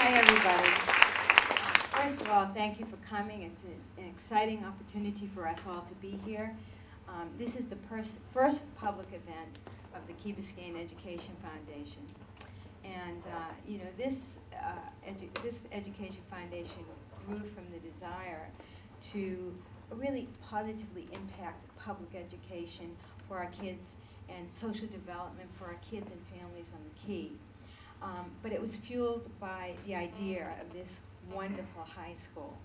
Hi, everybody. First of all, thank you for coming. It's an exciting opportunity for us all to be here. This is the first public event of the Key Biscayne Education Foundation. And you know, this Education Foundation grew from the desire to really positively impact public education for our kids and social development for our kids and families on the Key. But it was fueled by the idea of this wonderful high school.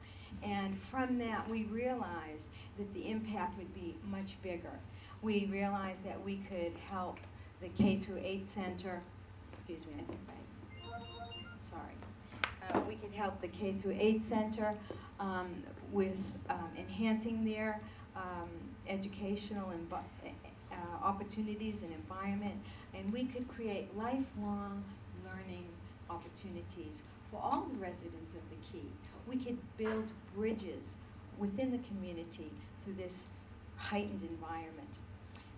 And from that, we realized that the impact would be much bigger. We realized that we could help the K through 8 center, excuse me, I think we could help the K through 8 center with enhancing their educational opportunities and environment, and we could create lifelong learning opportunities for all the residents of the Key. We could build bridges within the community through this heightened environment.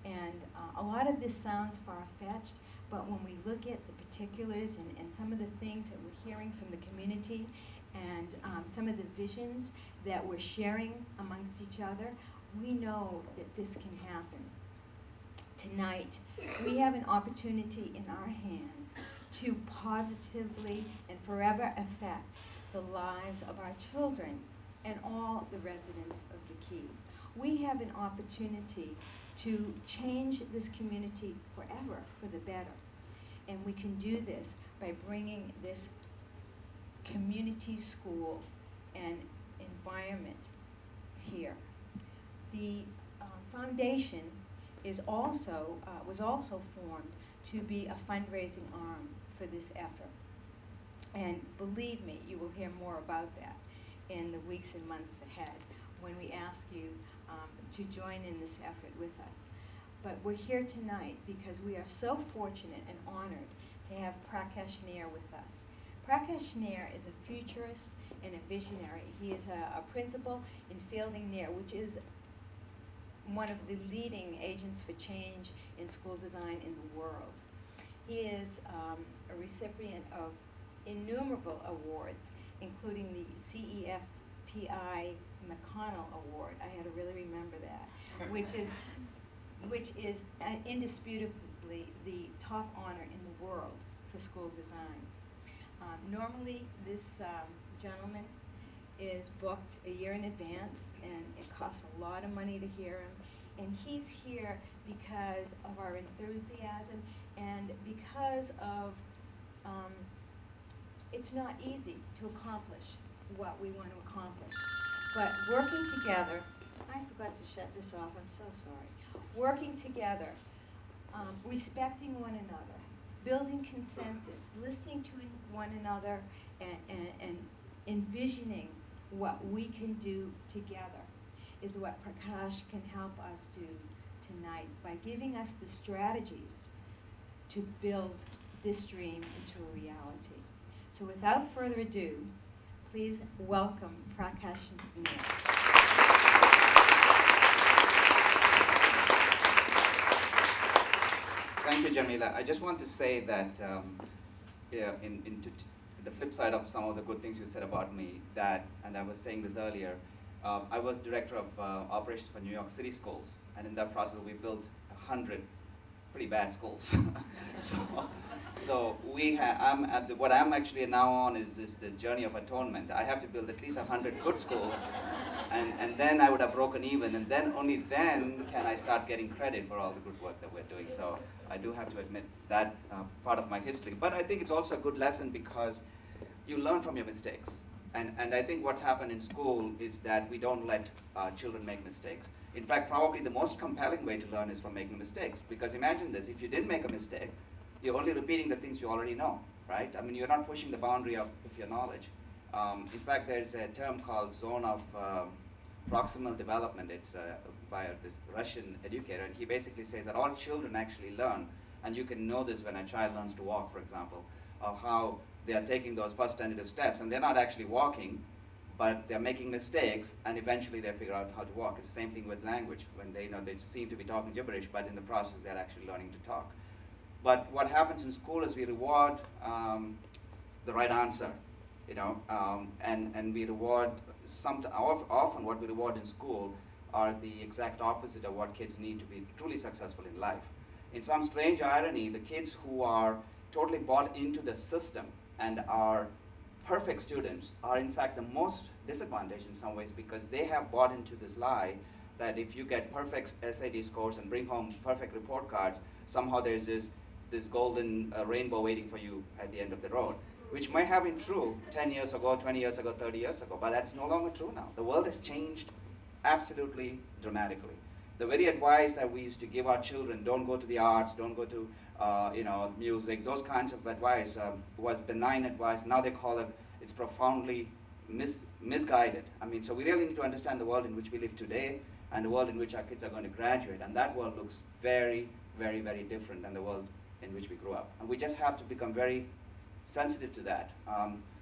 And a lot of this sounds far-fetched, but when we look at the particulars and some of the things that we're hearing from the community and some of the visions that we're sharing amongst each other, we know that this can happen. Tonight, we have an opportunity in our hands to positively and forever affect the lives of our children and all the residents of the Key. We have an opportunity to change this community forever for the better. And we can do this by bringing this community school and environment here. The foundation was also formed to be a fundraising arm for this effort. And believe me, you will hear more about that in the weeks and months ahead when we ask you to join in this effort with us. But we're here tonight because we are so fortunate and honored to have Prakash Nair with us. Prakash Nair is a futurist and a visionary. He is a principal in Fielding Nair, which is one of the leading agents for change in school design in the world. He is a recipient of innumerable awards, including the CEFPI McConnell Award. I had to really remember that, which is indisputably the top honor in the world for school design. Normally, this gentleman is booked a year in advance, and it costs a lot of money to hear him. And he's here because of our enthusiasm and because of, it's not easy to accomplish what we want to accomplish. But working together, I forgot to shut this off, I'm so sorry. Working together, respecting one another, building consensus, listening to one another, and envisioning what we can do together is what Prakash can help us do tonight by giving us the strategies to build this dream into a reality. So without further ado, please welcome Prakash Nair. Thank you, Jamila. I just want to say that the flip side of some of the good things you said about me, and I was saying this earlier, I was director of operations for New York City schools, and in that process we built 100 pretty bad schools. So what I'm actually now on is this journey of atonement. I have to build at least 100 good schools, and then I would have broken even, and then only then can I start getting credit for all the good work that we're doing. So I do have to admit that part of my history. But I think it's also a good lesson because you learn from your mistakes. And I think what's happened in school is that we don't let children make mistakes. In fact, probably the most compelling way to learn is from making mistakes. Because imagine this, if you didn't make a mistake, you're only repeating the things you already know, right? I mean, you're not pushing the boundary of your knowledge. In fact, there's a term called zone of proximal development. It's by this Russian educator, and he basically says that all children actually learn, and you can know this when a child learns to walk, for example, of how they are taking those first tentative steps, and they're not actually walking, but they're making mistakes, and eventually they figure out how to walk. It's the same thing with language, when they seem to be talking gibberish, but in the process they're actually learning to talk. But what happens in school is we reward the right answer. and we reward, often what we reward in school are the exact opposite of what kids need to be truly successful in life. In some strange irony, the kids who are totally bought into the system and are perfect students are in fact the most disadvantaged in some ways, because they have bought into this lie that if you get perfect SAT scores and bring home perfect report cards, somehow there's this golden rainbow waiting for you at the end of the road, which might have been true 10 years ago, 20 years ago, 30 years ago, but that's no longer true now. The world has changed absolutely dramatically. The very advice that we used to give our children, don't go to the arts, don't go to music, those kinds of advice was benign advice. Now they call it, it's profoundly misguided. I mean, so we really need to understand the world in which we live today and the world in which our kids are going to graduate. And that world looks very, very, very different than the world in which we grew up. And we just have to become very sensitive to that.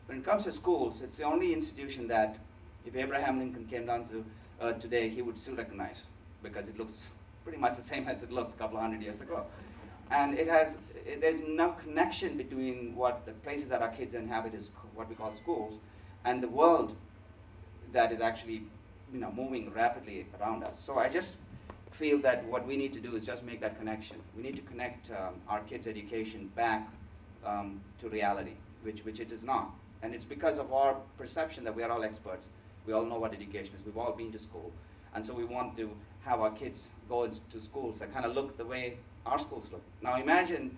When it comes to schools, it's the only institution that if Abraham Lincoln came down to today, he would still recognize, because it looks pretty much the same as it looked a couple of hundred years ago. And there's no connection between what the places that our kids inhabit is what we call schools, and the world that is actually moving rapidly around us. So I just feel that what we need to do is just make that connection. We need to connect our kids' education back to reality, which it is not. And it's because of our perception that we are all experts. We all know what education is. We've all been to school. And so we want to have our kids go to schools that kind of look the way our schools look. Now imagine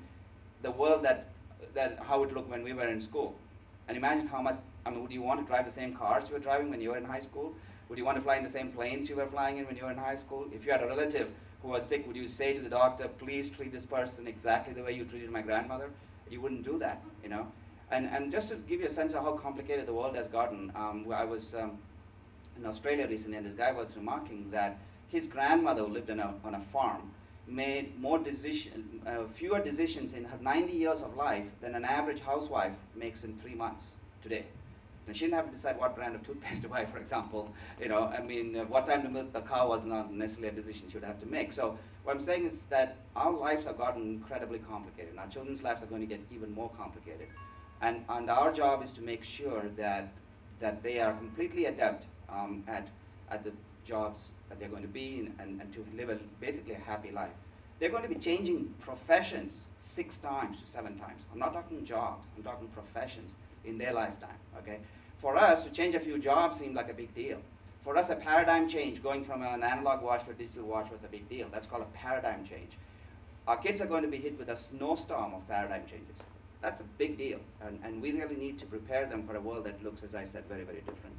the world how it looked when we were in school. And imagine how much, would you want to drive the same cars you were driving when you were in high school? Would you want to fly in the same planes you were flying in when you were in high school? If you had a relative who was sick, would you say to the doctor, please treat this person exactly the way you treated my grandmother? You wouldn't do that, And just to give you a sense of how complicated the world has gotten, I was in Australia recently, and this guy was remarking that his grandmother, who lived on a farm, made fewer decisions in her 90 years of life than an average housewife makes in 3 months today. And she didn't have to decide what brand of toothpaste to buy, for example. What time to milk the cow was not necessarily a decision she would have to make. So what I'm saying is that our lives have gotten incredibly complicated, and our children's lives are going to get even more complicated. And our job is to make sure that they are completely adept at the jobs that they're going to be in, and to live basically a happy life. They're going to be changing professions 6 times to 7 times. I'm not talking jobs, I'm talking professions in their lifetime, okay? For us, to change a few jobs seemed like a big deal. For us, a paradigm change, going from an analog watch to a digital watch, was a big deal. That's called a paradigm change. Our kids are going to be hit with a snowstorm of paradigm changes. That's a big deal, and we really need to prepare them for a world that looks, as I said, very, very different.